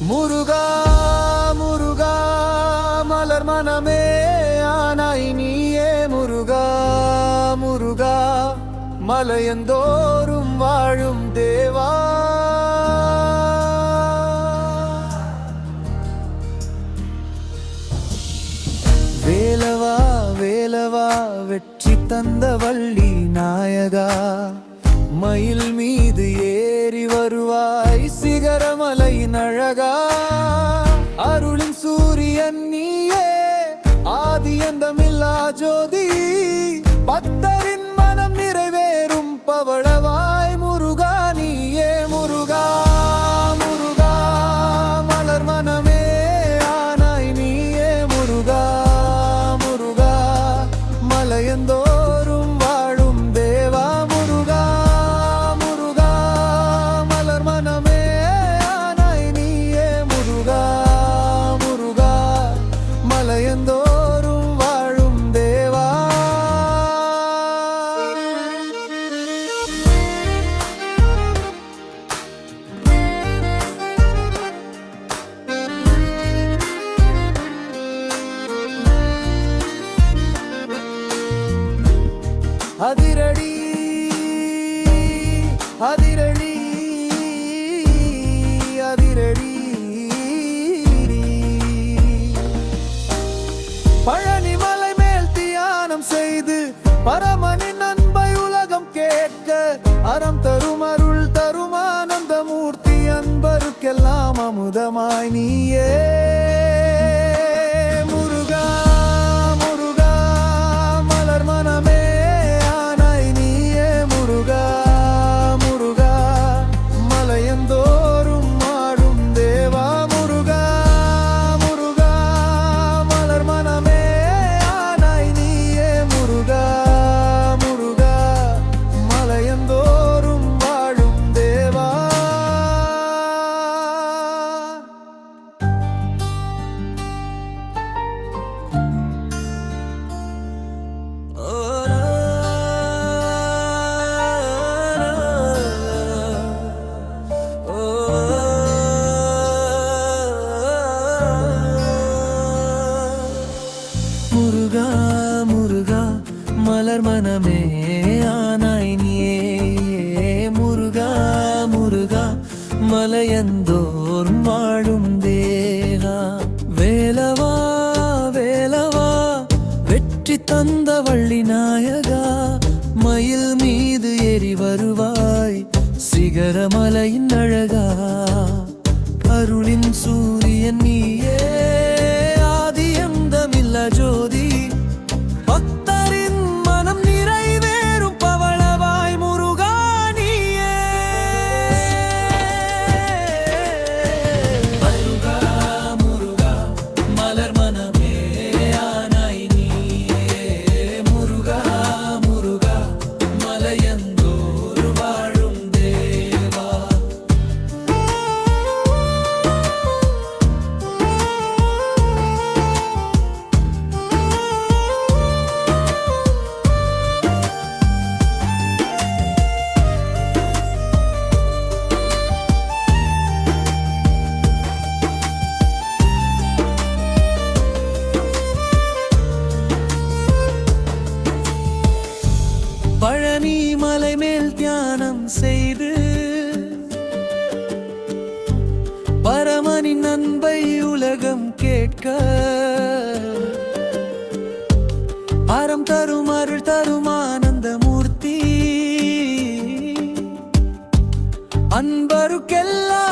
முருகா முருகா மலர் மனமே ஆனாய் நீயே முருகா முருகா மலையந்தோறும் வாழும் தேவா. வேலவா வேலவா வெற்றி தந்த வள்ளி நாயகா, மயில் மீது ஏறி வருவாய் சிகரமலையின் அழகா. அருளின் சூரியன் நீயே, ஆதி அந்தமில்லா ஜோதி, பக்தரின் மனம் நிறைவேறும் பவளவாய் முருகா நீயே முருகா முருகா மலர் மனமே ஆனாய் நீயே முருகா முருகா மலையந்தோறும் வாழும் தேவா. முருகா முருகா மலர் மனமே ஆனாய் நீயே முருகா முருகா மலையந்தோறும் வாழும் தேவா. அதிரடி அதிரடி அதிரடி பழனி மலை மேல் தியானம் செய்து பரமனின் அன்பை உலகம் கேட்க, அறம் தரும் அருள் தரும் ஆனந்த மூர்த்தி, அன்பருக்கெல்லாம் அமுதமாய் நீயே முருகா முருகா மலர் மனமே ஆனாய் நீயே முருகா முருகா மலையந்தோறும் ஆடும் தேவா. முருகா முருகா மலர் மனமே ஆனாய் நீயே முருகா முருகா மலையந்தோறும் வாழும் தேவா. முருகா முருகா மலர் மனமே ஆனாய் நீயே முருகா முருகா மலையந்தோறும் வாழும் தேவா. வேலவா வேலவா வெற்றி தந்த வள்ளி நாயகா, மயில் மீது ஏறி வருவாய் சிகரமலையின் அழகா. அருளின் சூரியன் நீயே, ஆதி அந்தமில்லா ஜோதி, பக்தரின் மனம் நிறைவேறும் பவளவாய் முருகா நீயே முருகா முருகா மலர் மனமே ஆனாய் நீயே முருகா முருகா மலையந்தோறும் வாழும் தேவா. பழனி மலை மேல் தியானம் செய்து பரமனின் அன்பை உலகம் கேட்க, அறம் தரும் அருள் தரும் ஆனந்த மூர்த்தி, அன்பருக்கெல்லாம்